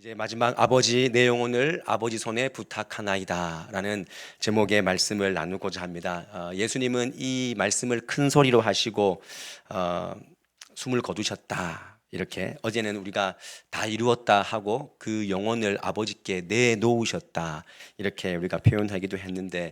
이제 마지막 아버지 내 영혼을 아버지 손에 부탁하나이다 라는 제목의 말씀을 나누고자 합니다. 예수님은 이 말씀을 큰 소리로 하시고 숨을 거두셨다. 이렇게 어제는 우리가 다 이루었다 하고 그 영혼을 아버지께 내놓으셨다 이렇게 우리가 표현하기도 했는데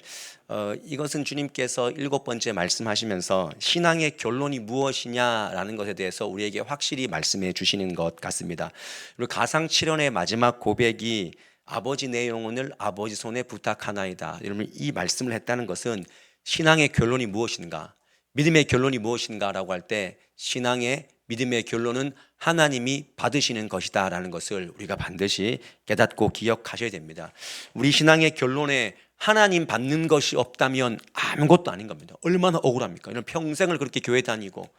이것은 주님께서 7번째 말씀하시면서 신앙의 결론이 무엇이냐라는 것에 대해서 우리에게 확실히 말씀해 주시는 것 같습니다. 그리고 가상칠언의 마지막 고백이 아버지 내 영혼을 아버지 손에 부탁하나이다. 여러분, 이 말씀을 했다는 것은 신앙의 결론이 무엇인가, 믿음의 결론이 무엇인가라고 할 때 신앙의 믿음의 결론은 하나님이 받으시는 것이다 라는 것을 우리가 반드시 깨닫고 기억하셔야 됩니다. 우리 신앙의 결론에 하나님 받는 것이 없다면 아무것도 아닌 겁니다. 얼마나 억울합니까? 이런 평생을 그렇게 교회 다니고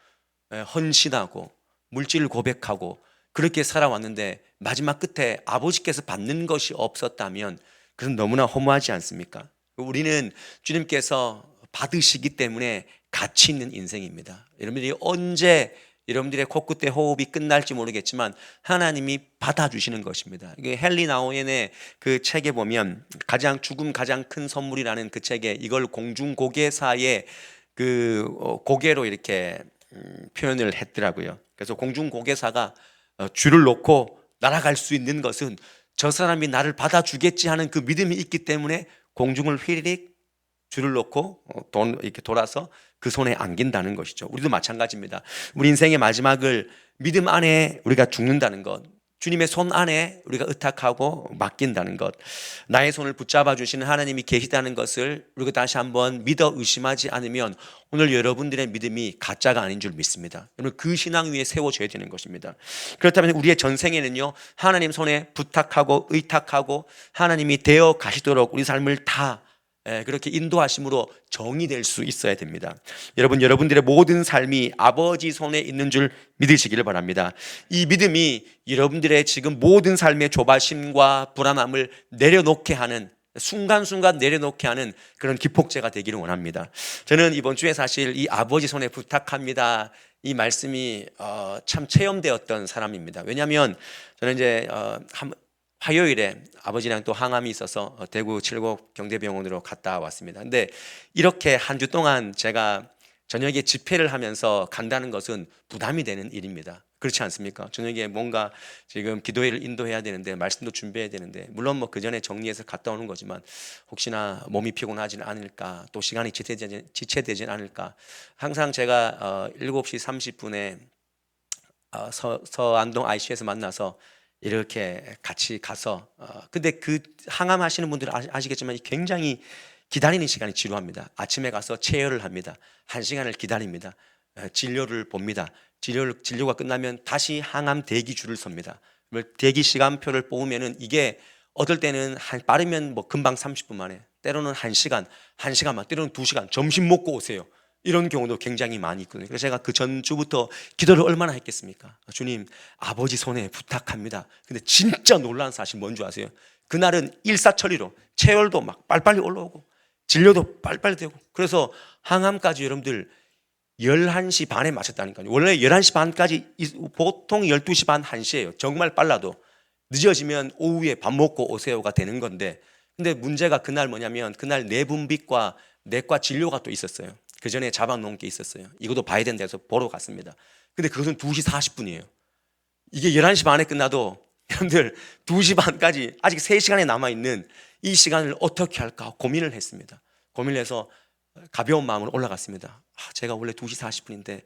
헌신하고 물질을 고백하고 그렇게 살아왔는데 마지막 끝에 아버지께서 받는 것이 없었다면 그건 너무나 허무하지 않습니까? 우리는 주님께서 받으시기 때문에 가치 있는 인생입니다. 여러분들이 언제 여러분들의 코끝에 호흡이 끝날지 모르겠지만 하나님이 받아주시는 것입니다. 헨리 나우엔의 그 책에 보면 가장 큰 선물이라는 그 책에 이걸 공중고개사의 그 고개로 이렇게 표현을 했더라고요. 그래서 공중고개사가 줄을 놓고 날아갈 수 있는 것은 저 사람이 나를 받아주겠지 하는 그 믿음이 있기 때문에 공중을 휘리릭 줄을 놓고 이렇게 돌아서 그 손에 안긴다는 것이죠. 우리도 마찬가지입니다. 우리 인생의 마지막을 믿음 안에 우리가 죽는다는 것, 주님의 손 안에 우리가 의탁하고 맡긴다는 것, 나의 손을 붙잡아 주시는 하나님이 계시다는 것을 우리가 다시 한번 믿어 의심하지 않으면 오늘 여러분들의 믿음이 가짜가 아닌 줄 믿습니다. 여러분, 그 신앙 위에 세워져야 되는 것입니다. 그렇다면 우리의 전생에는요, 하나님 손에 부탁하고 의탁하고 하나님이 되어 가시도록 우리 삶을 다 그렇게 인도하심으로 정의될 수 있어야 됩니다. 여러분들의 모든 삶이 아버지 손에 있는 줄 믿으시기를 바랍니다. 이 믿음이 여러분들의 지금 모든 삶의 조바심과 불안함을 내려놓게 하는, 순간순간 내려놓게 하는 그런 기폭제가 되기를 원합니다. 저는 이번 주에 사실 이 아버지 손에 부탁합니다, 이 말씀이 참 체험되었던 사람입니다. 왜냐하면 저는 이제 화요일에 아버지랑 또 항암이 있어서 대구 칠곡 경대병원으로 갔다 왔습니다. 근데 이렇게 한 주 동안 제가 저녁에 집회를 하면서 간다는 것은 부담이 되는 일입니다. 그렇지 않습니까? 저녁에 뭔가 지금 기도회를 인도해야 되는데 말씀도 준비해야 되는데 물론 뭐 그 전에 정리해서 갔다 오는 거지만 혹시나 몸이 피곤하지는 않을까, 또 시간이 지체되진 않을까. 항상 제가 7시 30분에 서안동 ICU에서 만나서 이렇게 같이 가서 근데 그 항암하시는 분들은 아시겠지만 굉장히 기다리는 시간이 지루합니다. 아침에 가서 체열을 합니다. 1시간을 기다립니다. 진료를 봅니다. 진료가 끝나면 다시 항암 대기 줄을 섭니다. 대기 시간표를 뽑으면은 이게 어떨 때는 빠르면 뭐 금방 30분 만에, 때로는 1시간 만, 때로는 2시간, 점심 먹고 오세요. 이런 경우도 굉장히 많이 있거든요. 그래서 제가 그 전주부터 기도를 얼마나 했겠습니까? 주님, 아버지 손에 부탁합니다. 근데 진짜 놀라운 사실 뭔지 아세요? 그날은 일사천리로 체열도 막 빨리빨리 올라오고 진료도 빨리빨리 되고, 그래서 항암까지 여러분들 11시 반에 마쳤다니까요. 원래 11시 반까지, 보통 12시 반, 1시예요. 정말 빨라도. 늦어지면 오후에 밥 먹고 오세요가 되는 건데, 근데 문제가 그날 뭐냐면 그날 내분비과 내과 진료가 또 있었어요. 그 전에 잡아놓은 게 있었어요. 이것도 봐야 된다 해서 보러 갔습니다. 근데 그것은 2시 40분이에요. 이게 11시 반에 끝나도 여러분들 2시 반까지 아직 3시간이 남아있는 이 시간을 어떻게 할까 고민을 했습니다. 고민을 해서 가벼운 마음으로 올라갔습니다. 제가 원래 2시 40분인데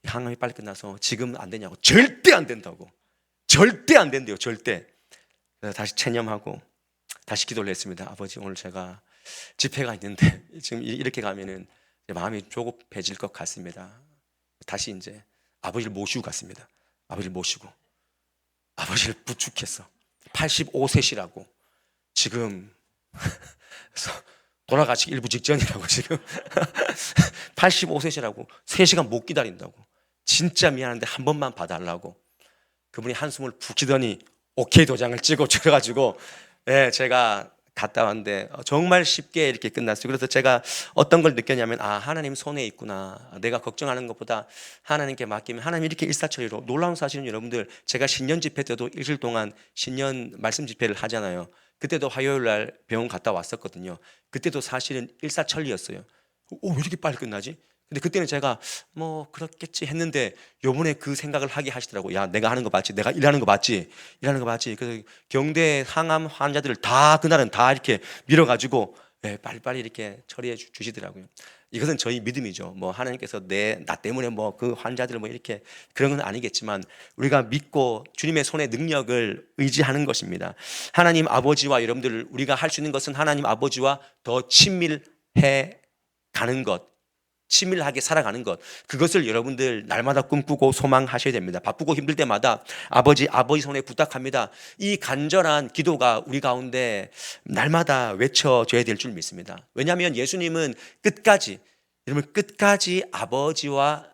항암이 빨리 끝나서 지금 안 되냐고. 절대 안 된다고. 절대 안 된대요. 절대. 그래서 다시 체념하고 다시 기도를 했습니다. 아버지, 오늘 제가 집회가 있는데 지금 이렇게 가면은 마음이 조급해질 것 같습니다. 다시 이제 아버지를 모시고 갔습니다. 아버지를 모시고 아버지를 부축해서 85세시라고 지금 돌아가시기 일부 직전이라고 지금 85세시라고 3시간 못 기다린다고, 진짜 미안한데 한 번만 봐달라고. 그분이 한숨을 푹 쉬더니 오케이 도장을 찍어 줘가지고 제가 갔다 왔는데 정말 쉽게 이렇게 끝났어요. 그래서 제가 어떤 걸 느꼈냐면 하나님 손에 있구나. 내가 걱정하는 것보다 하나님께 맡기면 하나님 이렇게 일사천리로. 놀라운 사실은 여러분들, 제가 신년 집회 때도 일주일 동안 신년 말씀 집회를 하잖아요. 그때도 화요일 날 병원 갔다 왔었거든요. 그때도 사실은 일사천리였어요. 왜 이렇게 빨리 끝나지? 근데 그때는 제가 뭐 그렇겠지 했는데 요번에 그 생각을 하게 하시더라고요. 야, 내가 하는 거 맞지? 내가 일하는 거 맞지? 일하는 거 맞지? 그래서 경대 항암 환자들을 다 그날은 다 이렇게 밀어가지고 빨리빨리 이렇게 처리해 주시더라고요. 이것은 저희 믿음이죠. 뭐 하나님께서 나 때문에 뭐 그 환자들을 뭐 이렇게 그런 건 아니겠지만 우리가 믿고 주님의 손의 능력을 의지하는 것입니다. 하나님 아버지와 여러분들, 우리가 할 수 있는 것은 하나님 아버지와 더 친밀해 가는 것, 친밀하게 살아가는 것, 그것을 여러분들 날마다 꿈꾸고 소망하셔야 됩니다. 바쁘고 힘들 때마다 아버지 손에 부탁합니다. 이 간절한 기도가 우리 가운데 날마다 외쳐져야 될 줄 믿습니다. 왜냐하면 예수님은 여러분 끝까지 아버지와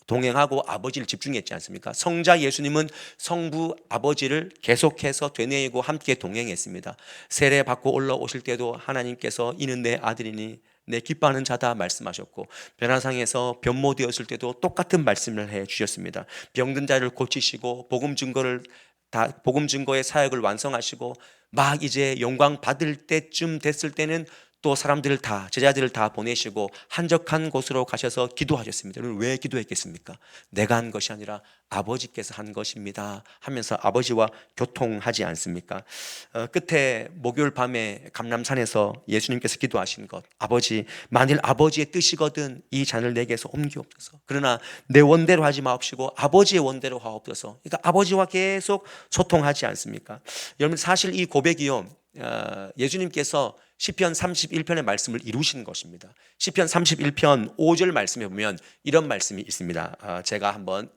동행하고 아버지를 집중했지 않습니까? 성자 예수님은 성부 아버지를 계속해서 되뇌이고 함께 동행했습니다. 세례 받고 올라오실 때도 하나님께서 이는 내 아들이니 내 기뻐하는 자다 말씀하셨고, 변화상에서 변모 되었을 때도 똑같은 말씀을 해 주셨습니다. 병든 자를 고치시고 복음 증거의 사역을 완성하시고 막 이제 영광 받을 때쯤 됐을 때는 또 제자들을 다 보내시고 한적한 곳으로 가셔서 기도하셨습니다. 여러분, 왜 기도했겠습니까? 내가 한 것이 아니라 아버지께서 한 것입니다 하면서 아버지와 교통하지 않습니까? 끝에 목요일 밤에 감람산에서 예수님께서 기도하신 것, 아버지, 만일 아버지의 뜻이거든 이 잔을 내게서 옮기옵소서. 그러나 내 원대로 하지 마옵시고 아버지의 원대로 하옵소서. 그러니까 아버지와 계속 소통하지 않습니까? 여러분, 사실 이 고백이요, 예수님께서 시편 31편의 말씀을 이루신 것입니다. 시편 31편 5절 말씀에 보면 이런 말씀이 있습니다. 제가 한번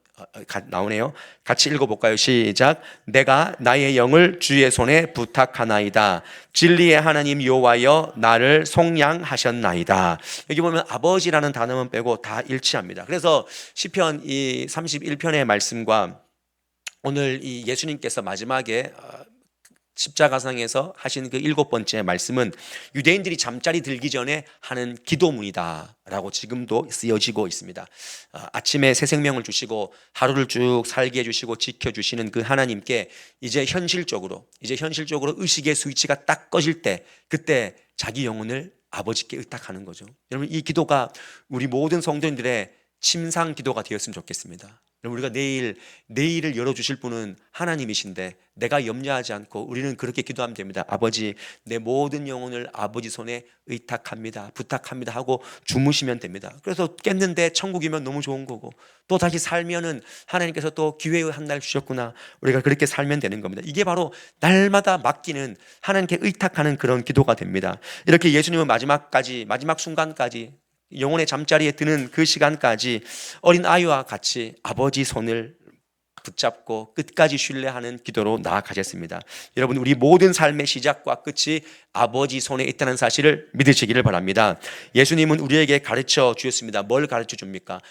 나오네요. 같이 읽어볼까요? 시작. 내가 나의 영을 주의 손에 부탁하나이다. 진리의 하나님 여호와여 나를 속량하셨나이다. 여기 보면 아버지라는 단어만 빼고 다 일치합니다. 그래서 시편 이 31편의 말씀과 오늘 이 예수님께서 마지막에 십자가상에서 하신 그 7번째 말씀은 유대인들이 잠자리 들기 전에 하는 기도문이다라고 지금도 쓰여지고 있습니다. 아침에 새 생명을 주시고 하루를 쭉 살게 해주시고 지켜주시는 그 하나님께 이제 현실적으로 의식의 스위치가 딱 꺼질 때, 그때 자기 영혼을 아버지께 의탁하는 거죠. 여러분, 이 기도가 우리 모든 성도님들의 침상 기도가 되었으면 좋겠습니다. 우리가 내일을 열어주실 분은 하나님이신데 내가 염려하지 않고 우리는 그렇게 기도하면 됩니다. 아버지, 내 모든 영혼을 아버지 손에 의탁합니다, 부탁합니다 하고 주무시면 됩니다. 그래서 깼는데 천국이면 너무 좋은 거고, 또 다시 살면은 하나님께서 또 기회의 한 날 주셨구나, 우리가 그렇게 살면 되는 겁니다. 이게 바로 날마다 맡기는, 하나님께 의탁하는 그런 기도가 됩니다. 이렇게 예수님은 마지막 순간까지, 영혼의 잠자리에 드는 그 시간까지 어린 아이와 같이 아버지 손을 붙잡고 끝까지 신뢰하는 기도로 나아가셨습니다. 여러분, 우리 모든 삶의 시작과 끝이 아버지 손에 있다는 사실을 믿으시기를 바랍니다. 예수님은 우리에게 가르쳐 주셨습니다. 뭘 가르쳐 줍니까?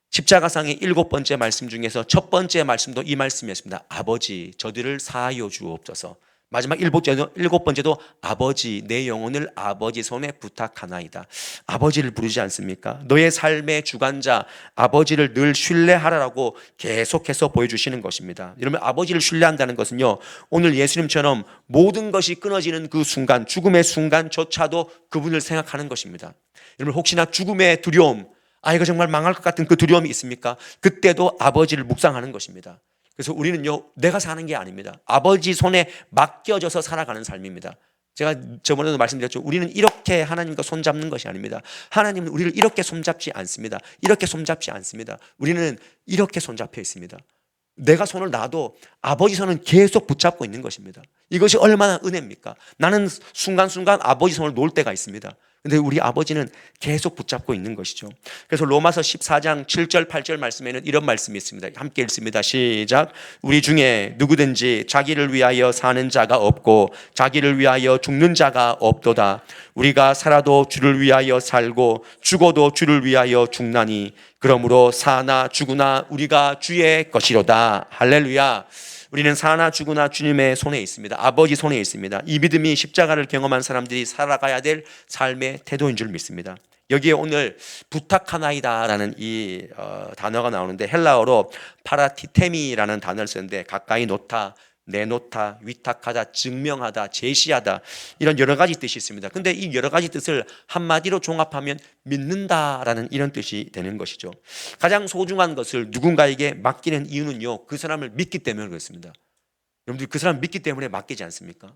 십자가상의 7번째 말씀 중에서 첫 번째 말씀도 이 말씀이었습니다. 아버지, 저들을 사하여 주옵소서. 마지막 7번째도 아버지, 내 영혼을 아버지 손에 부탁하나이다. 아버지를 부르지 않습니까? 너의 삶의 주관자 아버지를 늘 신뢰하라고 계속해서 보여주시는 것입니다. 여러분, 아버지를 신뢰한다는 것은요, 오늘 예수님처럼 모든 것이 끊어지는 그 순간, 죽음의 순간조차도 그분을 생각하는 것입니다. 여러분, 혹시나 죽음의 두려움, 이거 정말 망할 것 같은 그 두려움이 있습니까? 그때도 아버지를 묵상하는 것입니다. 그래서 우리는요, 내가 사는 게 아닙니다. 아버지 손에 맡겨져서 살아가는 삶입니다. 제가 저번에도 말씀드렸죠. 우리는 이렇게 하나님과 손잡는 것이 아닙니다. 하나님은 우리를 이렇게 손잡지 않습니다. 이렇게 손잡지 않습니다. 우리는 이렇게 손잡혀 있습니다. 내가 손을 놔도 아버지 손은 계속 붙잡고 있는 것입니다. 이것이 얼마나 은혜입니까? 나는 순간순간 아버지 손을 놓을 때가 있습니다. 근데 우리 아버지는 계속 붙잡고 있는 것이죠. 그래서 로마서 14장 7절 8절 말씀에는 이런 말씀이 있습니다. 함께 읽습니다. 시작. 우리 중에 누구든지 자기를 위하여 사는 자가 없고 자기를 위하여 죽는 자가 없도다. 우리가 살아도 주를 위하여 살고 죽어도 주를 위하여 죽나니 그러므로 사나 죽으나 우리가 주의 것이로다. 할렐루야. 우리는 사나 죽으나 주님의 손에 있습니다. 아버지 손에 있습니다. 이 믿음이 십자가를 경험한 사람들이 살아가야 될 삶의 태도인 줄 믿습니다. 여기에 오늘 부탁하나이다라는 이 단어가 나오는데 헬라어로 파라티테미라는 단어를 쓰는데 가까이 놓다, 내놓다, 위탁하다, 증명하다, 제시하다 이런 여러 가지 뜻이 있습니다. 근데 이 여러 가지 뜻을 한마디로 종합하면 믿는다라는 이런 뜻이 되는 것이죠. 가장 소중한 것을 누군가에게 맡기는 이유는요, 그 사람을 믿기 때문에 그렇습니다. 여러분들 그 사람 믿기 때문에 맡기지 않습니까?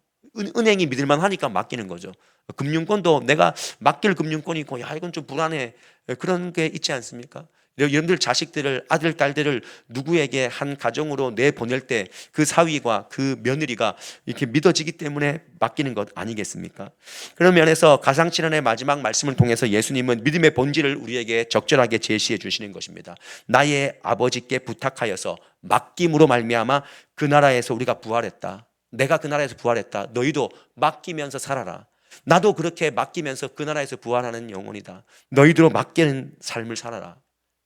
은행이 믿을만 하니까 맡기는 거죠. 금융권도 내가 맡길 금융권이 있고 야 이건 좀 불안해 그런 게 있지 않습니까? 여러분들 자식들을 아들 딸들을 누구에게 한 가정으로 내보낼 때 그 사위가 그 며느리가 이렇게 믿어지기 때문에 맡기는 것 아니겠습니까? 그런 면에서 가상칠언의 마지막 말씀을 통해서 예수님은 믿음의 본질을 우리에게 적절하게 제시해 주시는 것입니다. 나의 아버지께 부탁하여서 맡김으로 말미암아 그 나라에서 우리가 부활했다. 내가 그 나라에서 부활했다. 너희도 맡기면서 살아라. 나도 그렇게 맡기면서 그 나라에서 부활하는 영혼이다. 너희들로 맡기는 삶을 살아라.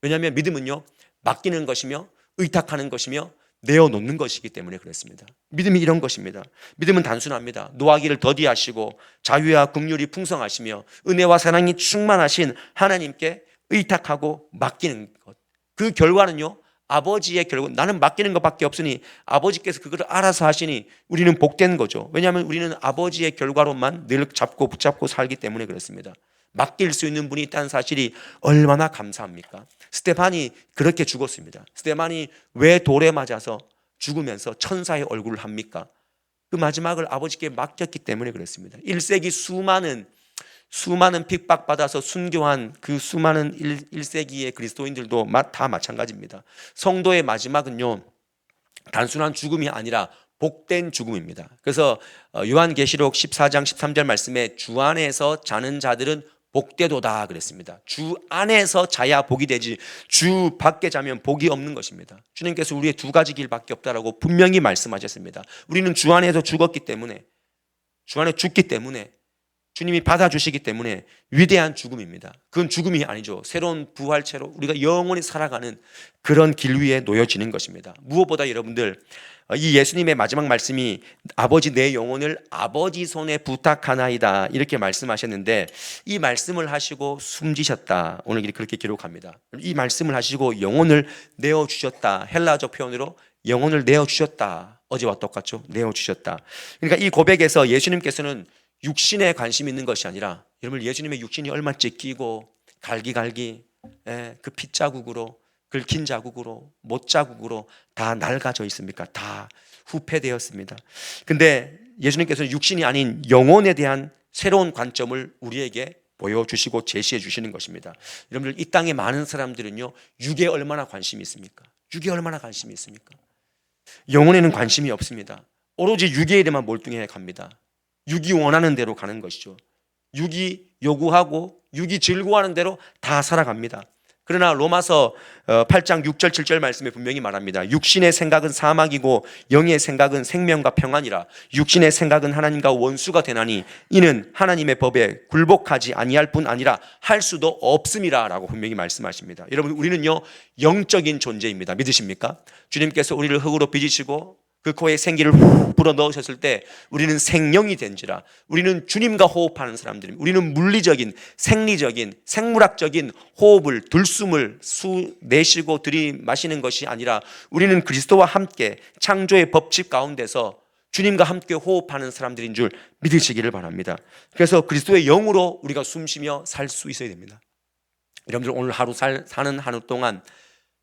왜냐하면 믿음은요, 맡기는 것이며 의탁하는 것이며 내어놓는 것이기 때문에 그렇습니다. 믿음이 이런 것입니다. 믿음은 단순합니다. 노하기를 더디하시고 자유와 긍휼이 풍성하시며 은혜와 사랑이 충만하신 하나님께 의탁하고 맡기는 것. 그 결과는요, 아버지의 결과, 나는 맡기는 것밖에 없으니 아버지께서 그걸 알아서 하시니 우리는 복된 거죠. 왜냐하면 우리는 아버지의 결과로만 늘 잡고 붙잡고 살기 때문에 그렇습니다. 맡길 수 있는 분이 있다는 사실이 얼마나 감사합니까? 스데반이 그렇게 죽었습니다. 스데반이 왜 돌에 맞아서 죽으면서 천사의 얼굴을 합니까? 그 마지막을 아버지께 맡겼기 때문에 그렇습니다. 1세기 수많은 핍박받아서 순교한 그 수많은 1세기의 그리스도인들도 다 마찬가지입니다. 성도의 마지막은요, 단순한 죽음이 아니라 복된 죽음입니다. 그래서 요한계시록 14장 13절 말씀에 주 안에서 자는 자들은 복되도다 그랬습니다. 주 안에서 자야 복이 되지 주 밖에 자면 복이 없는 것입니다. 주님께서 우리의 두 가지 길밖에 없다라고 분명히 말씀하셨습니다. 우리는 주 안에서 죽었기 때문에, 주 안에 죽기 때문에, 주님이 받아주시기 때문에 위대한 죽음입니다. 그건 죽음이 아니죠. 새로운 부활체로 우리가 영원히 살아가는 그런 길 위에 놓여지는 것입니다. 무엇보다 여러분들, 이 예수님의 마지막 말씀이 아버지 내 영혼을 아버지 손에 부탁하나이다 이렇게 말씀하셨는데, 이 말씀을 하시고 숨지셨다, 오늘 그렇게 기록합니다. 이 말씀을 하시고 영혼을 내어주셨다, 헬라적 표현으로 영혼을 내어주셨다, 어제와 똑같죠. 내어주셨다. 그러니까 이 고백에서 예수님께서는 육신에 관심이 있는 것이 아니라, 여러분 예수님의 육신이 얼마나 찢기고 갈기갈기 그 핏자국으로, 긁힌 자국으로, 못 자국으로 다 낡아져 있습니까? 다 후패되었습니다. 근데 예수님께서는 육신이 아닌 영혼에 대한 새로운 관점을 우리에게 보여주시고 제시해 주시는 것입니다. 여러분들, 이 땅에 많은 사람들은요, 육에 얼마나 관심이 있습니까? 육에 얼마나 관심이 있습니까? 영혼에는 관심이 없습니다. 오로지 육의 일에만 몰두해 갑니다. 육이 원하는 대로 가는 것이죠. 육이 요구하고 육이 즐거워하는 대로 다 살아갑니다. 그러나 로마서 8장 6절 7절 말씀에 분명히 말합니다. 육신의 생각은 사막이고 영의 생각은 생명과 평안이라. 육신의 생각은 하나님과 원수가 되나니 이는 하나님의 법에 굴복하지 아니할 뿐 아니라 할 수도 없음이라 라고 분명히 말씀하십니다. 여러분, 우리는요 영적인 존재입니다. 믿으십니까? 주님께서 우리를 흙으로 빚으시고 그 코에 생기를 후 불어 넣으셨을 때 우리는 생명이 된지라. 우리는 주님과 호흡하는 사람들입니다. 우리는 물리적인, 생리적인, 생물학적인 호흡을, 들숨을 내쉬고 들이마시는 것이 아니라 우리는 그리스도와 함께 창조의 법칙 가운데서 주님과 함께 호흡하는 사람들인 줄 믿으시기를 바랍니다. 그래서 그리스도의 영으로 우리가 숨쉬며 살 수 있어야 됩니다. 여러분들, 오늘 하루 사는 하루 동안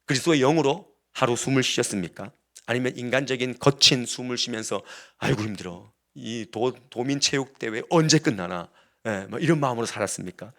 그리스도의 영으로 하루 숨을 쉬셨습니까? 아니면 인간적인 거친 숨을 쉬면서 아이고 힘들어, 이 도민체육대회 언제 끝나나, 뭐 이런 마음으로 살았습니까?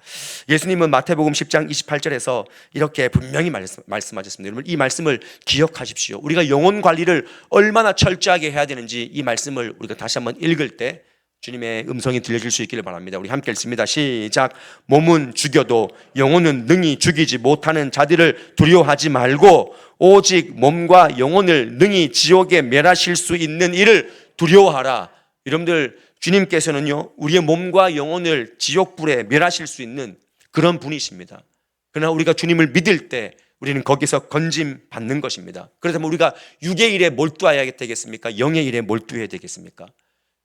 예수님은 마태복음 10장 28절에서 이렇게 분명히 말씀하셨습니다. 여러분, 이 말씀을 기억하십시오. 우리가 영혼 관리를 얼마나 철저하게 해야 되는지 이 말씀을 우리가 다시 한번 읽을 때 주님의 음성이 들려질 수 있기를 바랍니다. 우리 함께 읽습니다. 시작. 몸은 죽여도 영혼은 능히 죽이지 못하는 자들을 두려워하지 말고 오직 몸과 영혼을 능히 지옥에 멸하실 수 있는 이를 두려워하라. 여러분들, 주님께서는요 우리의 몸과 영혼을 지옥불에 멸하실 수 있는 그런 분이십니다. 그러나 우리가 주님을 믿을 때 우리는 거기서 건짐 받는 것입니다. 그렇다면 우리가 육의 일에 몰두해야 되겠습니까? 영의 일에 몰두해야 되겠습니까?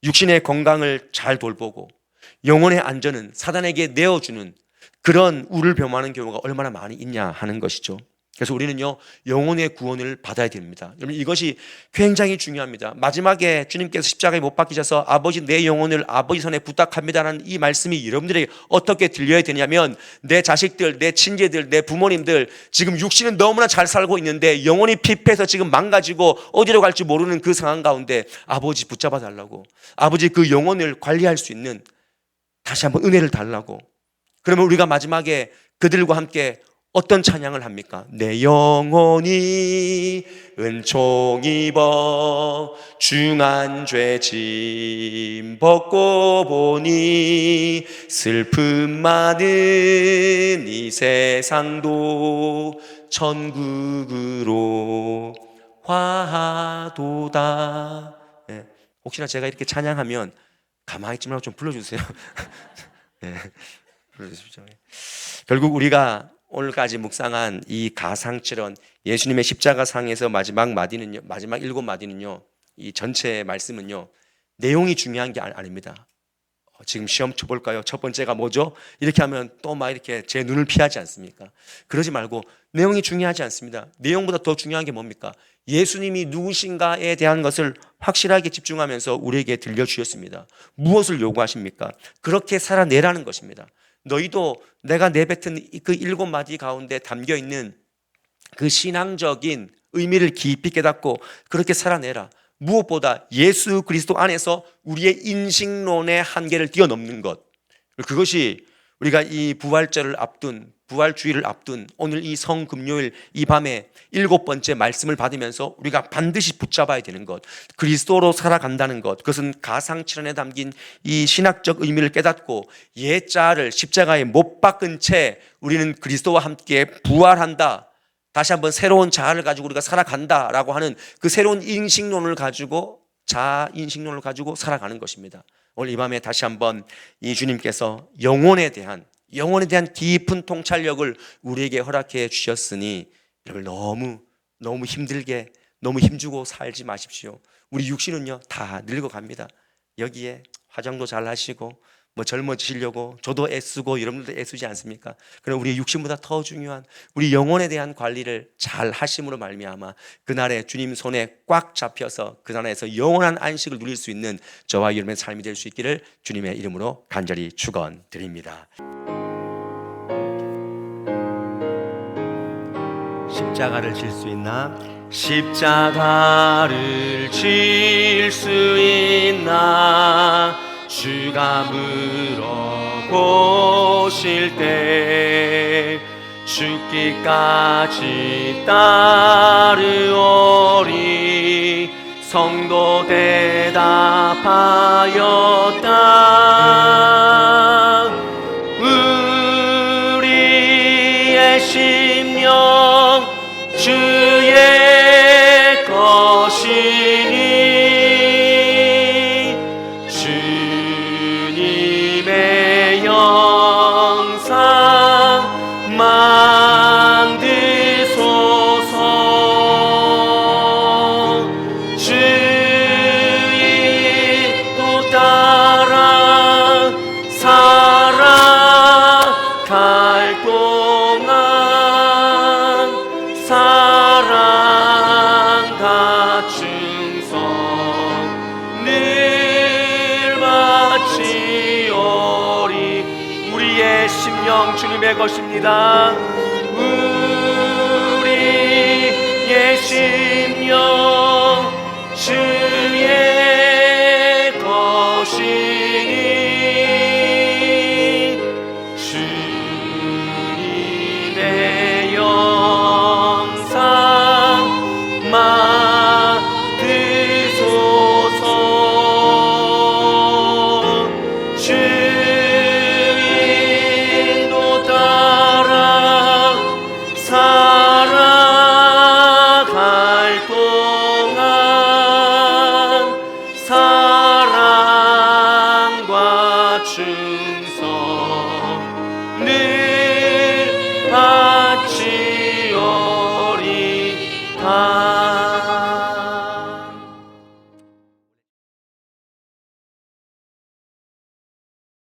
육신의 건강을 잘 돌보고 영혼의 안전은 사단에게 내어주는 그런 우를 범하는 경우가 얼마나 많이 있냐 하는 것이죠. 그래서 우리는요, 영혼의 구원을 받아야 됩니다. 여러분, 이것이 굉장히 중요합니다. 마지막에 주님께서 십자가에 못 박히셔서 아버지 내 영혼을 아버지 손에 부탁합니다라는 이 말씀이 여러분들에게 어떻게 들려야 되냐면, 내 자식들, 내 친제들, 내 부모님들 지금 육신은 너무나 잘 살고 있는데 영혼이 피폐해서 지금 망가지고 어디로 갈지 모르는 그 상황 가운데 아버지 붙잡아 달라고, 아버지 그 영혼을 관리할 수 있는 다시 한번 은혜를 달라고. 그러면 우리가 마지막에 그들과 함께 어떤 찬양을 합니까? 내 영혼이 은총 입어 중한 죄 짐 벗고 보니 슬픔 많은 이 세상도 천국으로 화하도다. 네. 혹시나 제가 이렇게 찬양하면 가만히 있지 말고 좀 불러주세요. 네. 불러주십시오. 결국 우리가 오늘까지 묵상한 이 가상칠언, 예수님의 십자가상에서 마지막 마디는요, 마지막 7마디는요, 이 전체 말씀은요, 내용이 중요한 게 아닙니다. 지금 시험 쳐볼까요? 첫 번째가 뭐죠? 이렇게 하면 또 막 이렇게 제 눈을 피하지 않습니까? 그러지 말고 내용이 중요하지 않습니다. 내용보다 더 중요한 게 뭡니까? 예수님이 누구신가에 대한 것을 확실하게 집중하면서 우리에게 들려주셨습니다. 무엇을 요구하십니까? 그렇게 살아내라는 것입니다. 너희도 내가 내뱉은 그 7마디 가운데 담겨있는 그 신앙적인 의미를 깊이 깨닫고 그렇게 살아내라. 무엇보다 예수 그리스도 안에서 우리의 인식론의 한계를 뛰어넘는 것, 그것이 우리가 이 부활절을 앞둔, 부활주의를 앞둔 오늘 이 성금요일 이 밤에 7번째 말씀을 받으면서 우리가 반드시 붙잡아야 되는 것, 그리스도로 살아간다는 것, 그것은 가상칠언에 담긴 이 신학적 의미를 깨닫고 옛자를 십자가에 못 박은 채 우리는 그리스도와 함께 부활한다, 다시 한번 새로운 자아를 가지고 우리가 살아간다라고 하는 그 새로운 인식론을 가지고, 자인식론을 가지고 살아가는 것입니다. 오늘 이 밤에 다시 한번 이 주님께서 영혼에 대한 깊은 통찰력을 우리에게 허락해 주셨으니 여러분 너무 힘들게 너무 힘주고 살지 마십시오. 우리 육신은요 다 늙어갑니다. 여기에 화장도 잘 하시고 뭐 젊어지시려고 저도 애쓰고 여러분들도 애쓰지 않습니까? 그럼 우리 육신보다 더 중요한 우리 영혼에 대한 관리를 잘 하심으로 말미암아 그날에 주님 손에 꽉 잡혀서 그 나라에서 영원한 안식을 누릴 수 있는 저와 여러분의 삶이 될 수 있기를 주님의 이름으로 간절히 축원드립니다. 십자가를 질 수 있나? 십자가를 질 수 있나? 주가 물어보실 때 죽기까지 따르오리. 성도 대답하였다. 우리의 심령 주의 것이니 주님의 영상 만드소서. 주의 또 따라 살아갈 동안 사랑 갖춘 선 늘 바치오리. 우리의 심령 주님의 것입니다. 우리의 심령